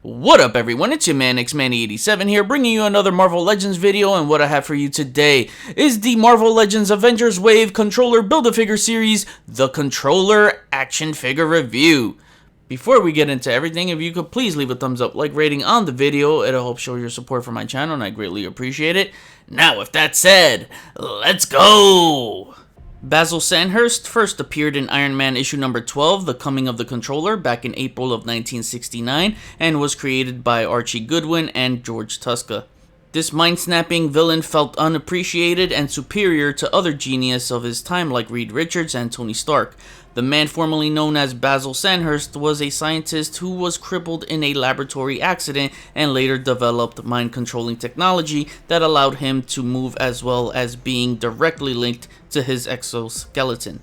What up everyone, it's your man XManny87 here, bringing you another Marvel Legends video, and what I have for you today is the Marvel Legends Avengers Wave Controller Build-A-Figure Series, the Controller Action Figure Review. Before we get into everything, if you could please leave a thumbs up, like rating on the video, it'll help show your support for my channel and I greatly appreciate it. Now with that said, let's go! Basil Sandhurst first appeared in Iron Man issue number 12, The Coming of the Controller, back in April of 1969, and was created by Archie Goodwin and George Tuska. This mind-snapping villain felt unappreciated and superior to other geniuses of his time like Reed Richards and Tony Stark. The man formerly known as Basil Sandhurst was a scientist who was crippled in a laboratory accident and later developed mind-controlling technology that allowed him to move, as well as being directly linked to his exoskeleton.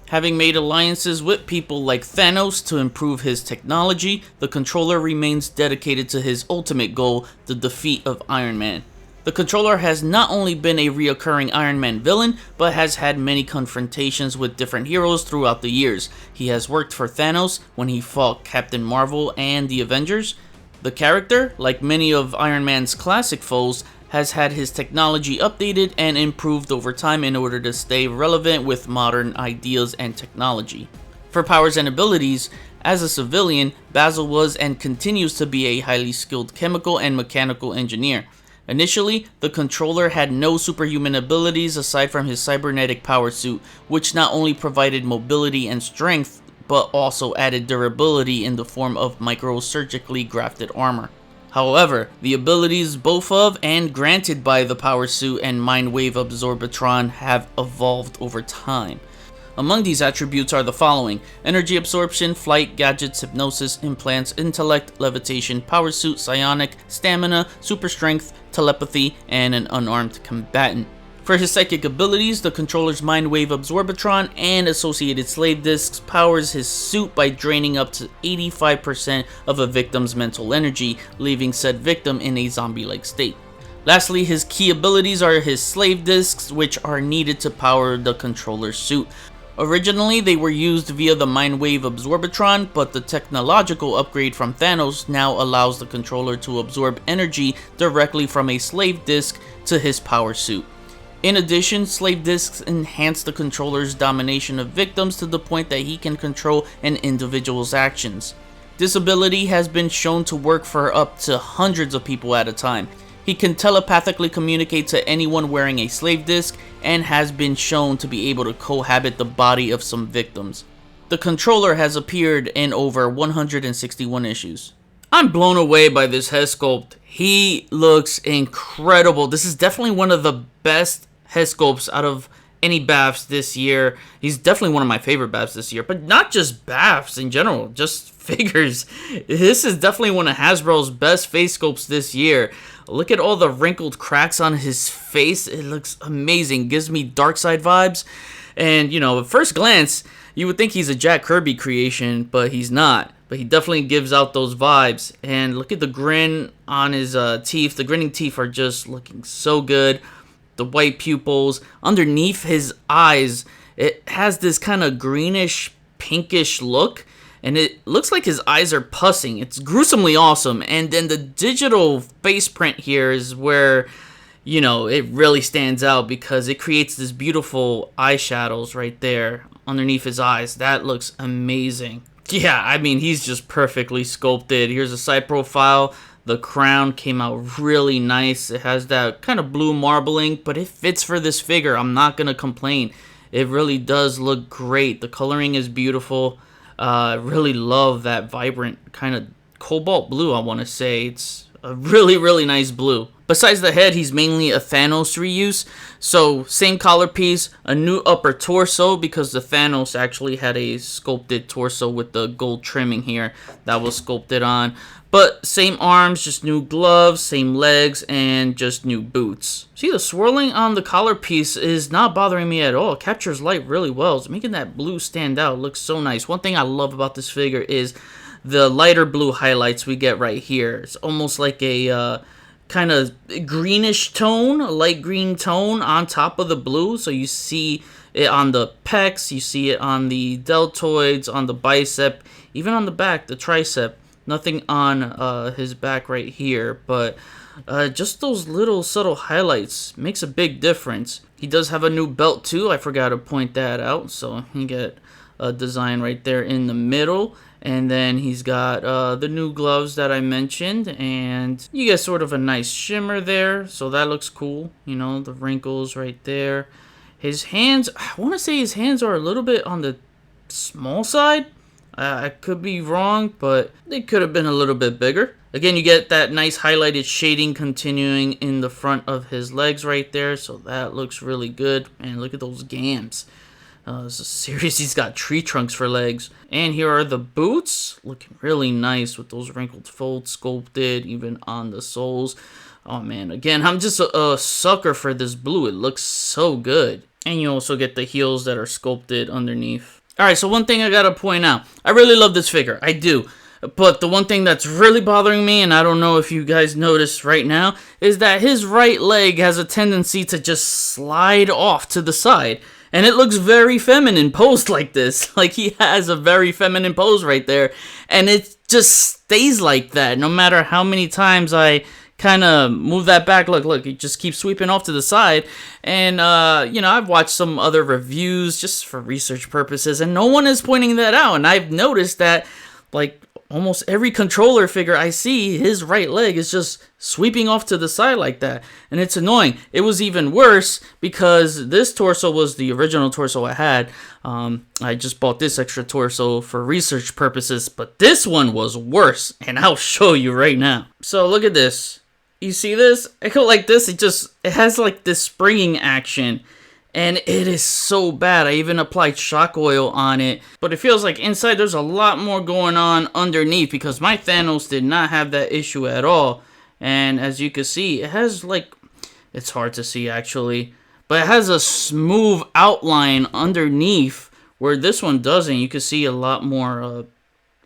Having made alliances with people like Thanos to improve his technology, the Controller remains dedicated to his ultimate goal, the defeat of Iron Man. The Controller has not only been a reoccurring Iron Man villain, but has had many confrontations with different heroes throughout the years. He has worked for Thanos when he fought Captain Marvel and the Avengers. The character, like many of Iron Man's classic foes, has had his technology updated and improved over time in order to stay relevant with modern ideas and technology. For powers and abilities, as a civilian, Basil was and continues to be a highly skilled chemical and mechanical engineer. Initially, the Controller had no superhuman abilities aside from his cybernetic power suit, which not only provided mobility and strength, but also added durability in the form of microsurgically grafted armor. However, the abilities both of and granted by the power suit and mind wave absorbatron have evolved over time. Among these attributes are the following: energy absorption, flight, gadgets, hypnosis, implants, intellect, levitation, power suit, psionic, stamina, super strength, telepathy, and an unarmed combatant. For his psychic abilities, the Controller's mind wave absorbatron and associated slave discs powers his suit by draining up to 85% of a victim's mental energy, leaving said victim in a zombie-like state. Lastly, his key abilities are his slave discs, which are needed to power the Controller's suit. Originally, they were used via the mind wave absorbatron, but the technological upgrade from Thanos now allows the Controller to absorb energy directly from a slave disc to his power suit. In addition, slave discs enhance the Controller's domination of victims to the point that he can control an individual's actions. This ability has been shown to work for up to hundreds of people at a time. He can telepathically communicate to anyone wearing a slave disc and has been shown to be able to cohabit the body of some victims. The Controller has appeared in over 161 issues. I'm blown away by this head sculpt. He looks incredible. This is definitely one of the best head sculpts out of any BAFs this year. He's definitely one of my favorite BAFs this year, but not just BAFs in general, just figures. This is definitely one of Hasbro's best face sculpts this year. Look at all the wrinkled cracks on his face. It looks amazing. Gives me Darkseid vibes. And, you know, at first glance, you would think he's a Jack Kirby creation, but he's not. But he definitely gives out those vibes. And look at the grin on his teeth. The grinning teeth are just looking so good. The white pupils. Underneath his eyes, it has this kind of greenish, pinkish look. And it looks like his eyes are pussing. It's gruesomely awesome. And then the digital face print here is where, you know, it really stands out because it creates this beautiful eyeshadows right there underneath his eyes. That looks amazing. Yeah, I mean, he's just perfectly sculpted. Here's a side profile. The crown came out really nice. It has that kind of blue marbling, but it fits for this figure. I'm not going to complain. It really does look great. The coloring is beautiful. I really love that vibrant kind of cobalt blue, I want to say. It's a really, really nice blue. Besides the head, he's mainly a Thanos reuse. So, same collar piece, a new upper torso, because the Thanos actually had a sculpted torso with the gold trimming here that was sculpted on. But same arms, just new gloves, same legs, and just new boots. See, the swirling on the collar piece is not bothering me at all. It captures light really well. It's making that blue stand out. It looks so nice. One thing I love about this figure is the lighter blue highlights we get right here. It's almost like a kind of greenish tone, a light green tone on top of the blue. So you see it on the pecs, you see it on the deltoids, on the bicep, even on the back, the tricep. Nothing on his back right here, but just those little subtle highlights makes a big difference. He does have a new belt too. I forgot to point that out. So you get a design right there in the middle. And then he's got the new gloves that I mentioned. And you get sort of a nice shimmer there. So that looks cool. You know, the wrinkles right there. His hands, I want to say his hands are a little bit on the small side. I could be wrong, but they could have been a little bit bigger. Again, you get that nice highlighted shading continuing in the front of his legs right there. So that looks really good. And look at those gams. This is serious. He's got tree trunks for legs. And here are the boots. Looking really nice with those wrinkled folds sculpted even on the soles. Oh, man. Again, I'm just a sucker for this blue. It looks so good. And you also get the heels that are sculpted underneath. Alright, so one thing I gotta point out. I really love this figure. I do. But the one thing that's really bothering me, and I don't know if you guys notice right now, is that his right leg has a tendency to just slide off to the side. And it looks very feminine posed like this. Like he has a very feminine pose right there. And it just stays like that no matter how many times I kind of move that back. Look, it just keeps sweeping off to the side. And, you know, I've watched some other reviews just for research purposes, and no one is pointing that out. And I've noticed that, like, almost every controller figure I see, his right leg is just sweeping off to the side like that. And it's annoying. It was even worse because this torso was the original torso I had. I just bought this extra torso for research purposes, but this one was worse. And I'll show you right now. So look at this. You see this? I go like this. It has like this springing action. And it is so bad. I even applied shock oil on it. But it feels like inside there's a lot more going on underneath, because my Thanos did not have that issue at all. And as you can see, it has like, it's hard to see actually, but it has a smooth outline underneath where this one doesn't. You can see a lot more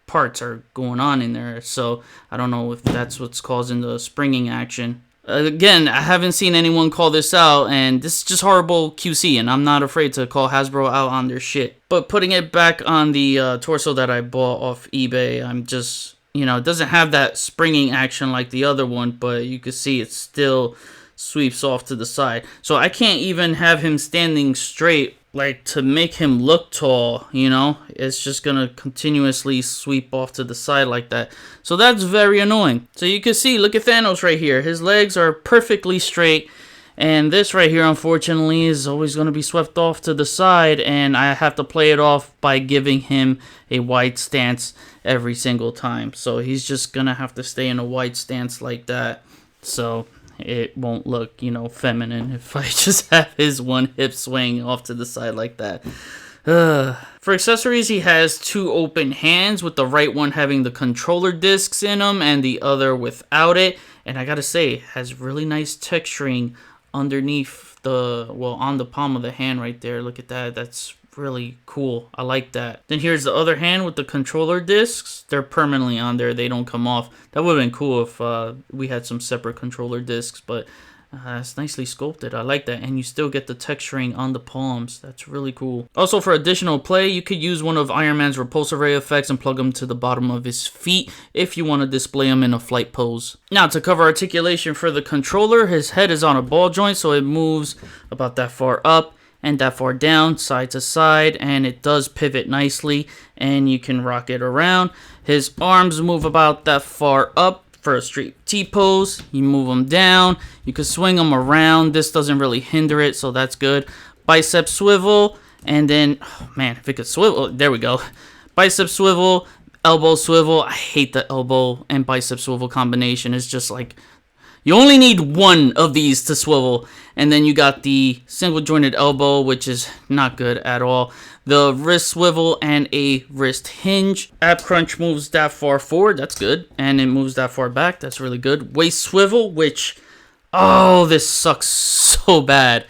parts are going on in there. So I don't know if that's what's causing the springing action. Again, I haven't seen anyone call this out, and this is just horrible QC, and I'm not afraid to call Hasbro out on their shit. But putting it back on the torso that I bought off eBay, I'm just, you know, it doesn't have that springing action like the other one, but you can see it still sweeps off to the side. So I can't even have him standing straight, like, to make him look tall, you know? It's just gonna continuously sweep off to the side like that. So that's very annoying. So you can see, look at Thanos right here. His legs are perfectly straight. And this right here, unfortunately, is always gonna be swept off to the side. And I have to play it off by giving him a wide stance every single time. So he's just gonna have to stay in a wide stance like that. So it won't look, you know, feminine if I just have his one hip swing off to the side like that. For accessories, he has two open hands, with the right one having the controller discs in them and the other without it. And I gotta say, it has really nice texturing underneath the, well, on the palm of the hand right there. Look at that. That's really cool. I like that. Then here's the other hand with the controller discs. They're permanently on there. They don't come off. That would have been cool if we had some separate controller discs, but it's nicely sculpted. I like that. And you still get the texturing on the palms. That's really cool. Also, for additional play, you could use one of Iron Man's repulsor ray effects and plug them to the bottom of his feet if you want to display him in a flight pose. Now, to cover articulation for the controller, his head is on a ball joint, so it moves about that far up and that far down, side to side, and it does pivot nicely, and you can rock it around. His arms move about that far up for a straight T pose. You move them down, you can swing them around. This doesn't really hinder it, so that's good. Bicep swivel, and then, oh man, if it could swivel, there we go. Bicep swivel, elbow swivel. I hate the elbow and bicep swivel combination. It's just like, you only need one of these to swivel. And then you got the single jointed elbow, which is not good at all. The wrist swivel and a wrist hinge. Ab crunch moves that far forward. That's good. And it moves that far back. That's really good. Waist swivel, which, oh, this sucks so bad.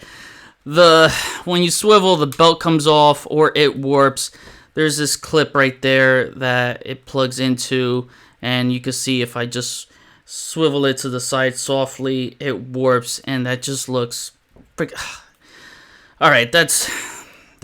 When you swivel, the belt comes off or it warps. There's this clip right there that it plugs into. And you can see if I just swivel it to the side softly, it warps, and that just looks alright. That's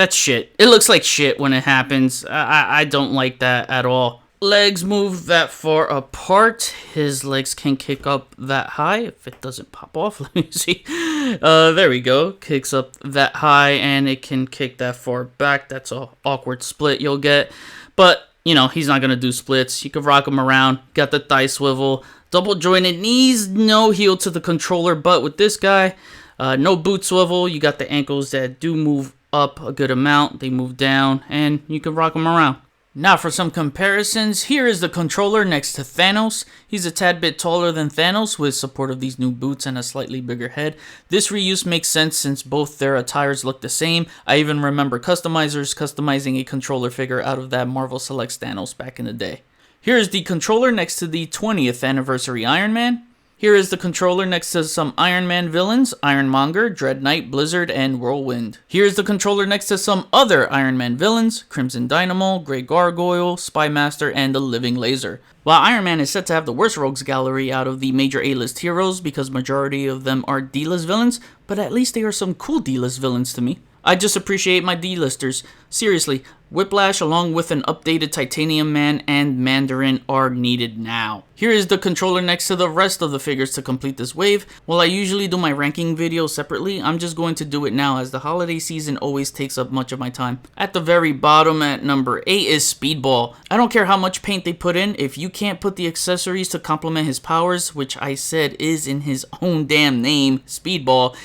shit. It looks like shit when it happens. I don't like that at all. legs move that far apart. His legs can kick up that high. If it doesn't pop off, let me see. There we go. Kicks up that high, and it can kick that far back. That's a awkward split you'll get. But, you know, he's not going to do splits. You can rock him around. Got the thigh swivel. Double jointed knees. No heel to the controller. But with this guy, no boot swivel. You got the ankles that do move up a good amount. They move down, and you can rock them around. Now for some comparisons, here is the controller next to Thanos. He's a tad bit taller than Thanos with support of these new boots and a slightly bigger head. This reuse makes sense since both their attires look the same. I even remember customizers customizing a controller figure out of that Marvel Selects Thanos back in the day. Here is the controller next to the 20th anniversary Iron Man. Here is the controller next to some Iron Man villains, Ironmonger, Dread Knight, Blizzard, and Whirlwind. Here's the controller next to some other Iron Man villains, Crimson Dynamo, Grey Gargoyle, Spymaster, and the Living Laser. While Iron Man is said to have the worst rogues gallery out of the major A-list heroes because majority of them are D-list villains, but at least they are some cool D-list villains to me. I just appreciate my D-listers. Seriously, Whiplash along with an updated Titanium Man and Mandarin are needed now. Here is the controller next to the rest of the figures to complete this wave. While I usually do my ranking video separately, I'm just going to do it now as the holiday season always takes up much of my time. At the very bottom at number 8 is Speedball. I don't care how much paint they put in, if you can't put the accessories to complement his powers, which I said is in his own damn name, Speedball,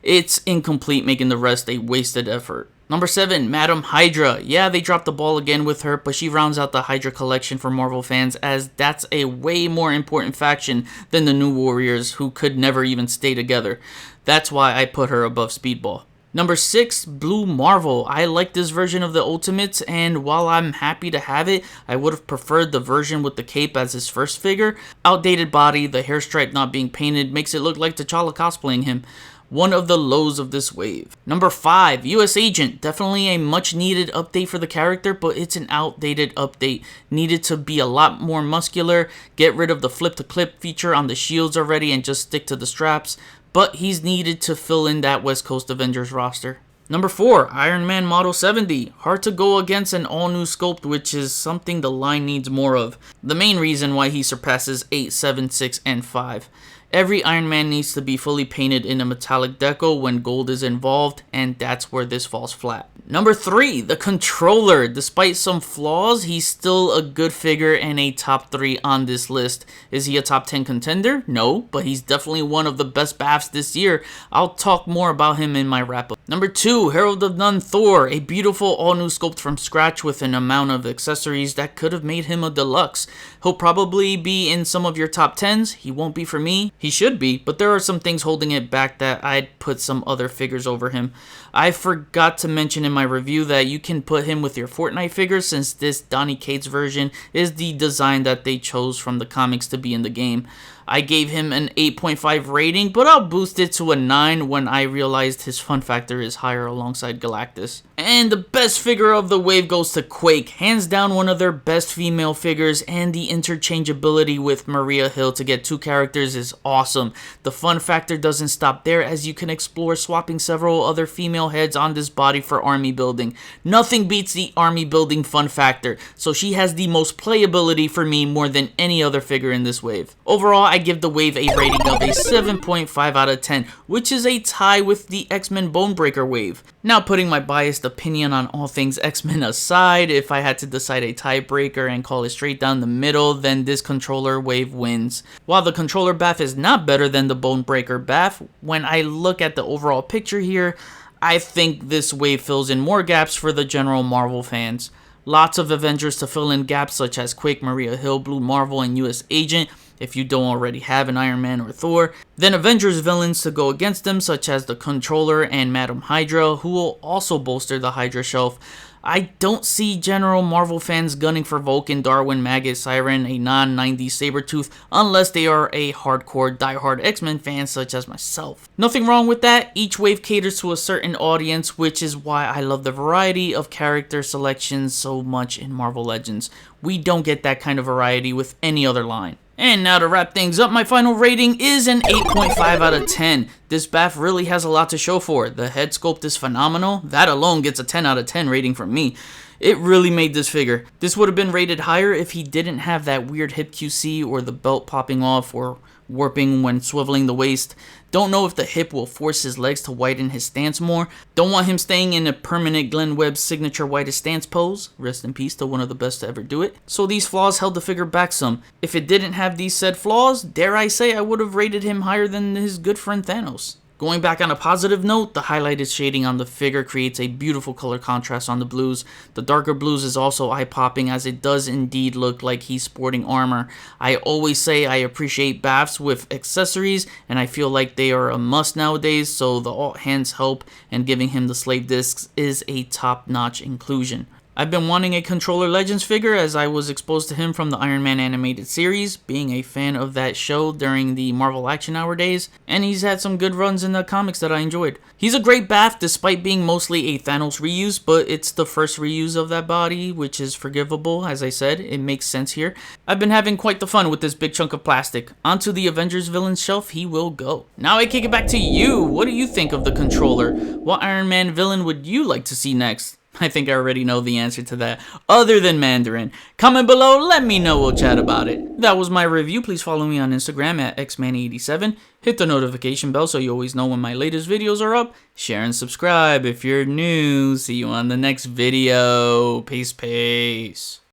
it's incomplete, making the rest a wasted effort. Number 7, Madam Hydra. Yeah, they dropped the ball again with her, but she rounds out the Hydra collection for Marvel fans as that's a way more important faction than the New Warriors who could never even stay together. That's why I put her above Speedball. Number 6, Blue Marvel. I like this version of the Ultimates, and while I'm happy to have it, I would have preferred the version with the cape as his first figure. Outdated body, the hair stripe not being painted makes it look like T'Challa cosplaying him. One of the lows of this wave. Number 5, US Agent. Definitely a much needed update for the character, but it's an outdated update. Needed to be a lot more muscular, get rid of the flip to clip feature on the shields already and just stick to the straps, but he's needed to fill in that West Coast Avengers roster. Number 4, Iron Man Model 70. Hard to go against an all-new sculpt, which is something the line needs more of. The main reason why he surpasses 8, 7, 6, and 5. Every Iron Man needs to be fully painted in a metallic deco when gold is involved, and that's where this falls flat. Number 3, the controller. Despite some flaws, he's still a good figure and a top 3 on this list. Is he a top 10 contender? No, but he's definitely one of the best BAFs this year. I'll talk more about him in my wrap-up. Number 2, Herald of None Thor. A beautiful all-new sculpt from scratch with an amount of accessories that could have made him a deluxe. He'll probably be in some of your top 10s. He won't be for me. He should be, but there are some things holding it back that I'd put some other figures over him. I forgot to mention in my review that you can put him with your Fortnite figures since this Donny Cates version is the design that they chose from the comics to be in the game. I gave him an 8.5 rating, but I'll boost it to a 9 when I realized his fun factor is higher alongside Galactus. And the best figure of the wave goes to Quake, hands down one of their best female figures, and the interchangeability with Maria Hill to get 2 characters is awesome. The fun factor doesn't stop there as you can explore swapping several other female heads on this body for army building. Nothing beats the army building fun factor, so she has the most playability for me more than any other figure in this wave. Overall, I give the wave a rating of a 7.5 out of 10, which is a tie with the X-Men Bonebreaker wave. Now putting my biased opinion on all things X-Men aside, if I had to decide a tiebreaker and call it straight down the middle, then this controller wave wins. While the controller BAF is not better than the Bonebreaker BAF, when I look at the overall picture here, I think this wave fills in more gaps for the general Marvel fans. Lots of Avengers to fill in gaps such as Quake, Maria Hill, Blue Marvel, and US Agent, if you don't already have an Iron Man or Thor. Then Avengers villains to go against them such as the Controller and Madam Hydra, who will also bolster the Hydra shelf. I don't see general Marvel fans gunning for Vulcan, Darwin, Maggot, Siren, a non-90s Sabretooth, unless they are a hardcore diehard X-Men fan such as myself. Nothing wrong with that, each wave caters to a certain audience, which is why I love the variety of character selections so much in Marvel Legends. We don't get that kind of variety with any other line. And now to wrap things up, my final rating is an 8.5 out of 10. This bath really has a lot to show for it. The head sculpt is phenomenal. That alone gets a 10 out of 10 rating from me. It really made this figure. This would have been rated higher if he didn't have that weird hip QC or the belt popping off or warping when swiveling the waist. Don't know if the hip will force his legs to widen his stance more. Don't want him staying in a permanent Glenn Webb signature widest stance pose. Rest in peace to one of the best to ever do it. So these flaws held the figure back some. If it didn't have these said flaws, dare I say I would have rated him higher than his good friend Thanos. Going back on a positive note, the highlighted shading on the figure creates a beautiful color contrast on the blues. The darker blues is also eye-popping as it does indeed look like he's sporting armor. I always say I appreciate baths with accessories, and I feel like they are a must nowadays, so the alt hands help, and giving him the slave discs is a top-notch inclusion. I've been wanting a Controller Legends figure as I was exposed to him from the Iron Man animated series, being a fan of that show during the Marvel Action Hour days, and he's had some good runs in the comics that I enjoyed. He's a great bath despite being mostly a Thanos reuse, but it's the first reuse of that body, which is forgivable. As I said, it makes sense here. I've been having quite the fun with this big chunk of plastic. Onto the Avengers villain shelf he will go. Now I kick it back to you. What do you think of the Controller? What Iron Man villain would you like to see next? I think I already know the answer to that, other than Mandarin. Comment below, let me know, we'll chat about it. That was my review. Please follow me on Instagram at xman87. Hit the notification bell so you always know when my latest videos are up. Share and subscribe if you're new. See you on the next video. Peace, peace.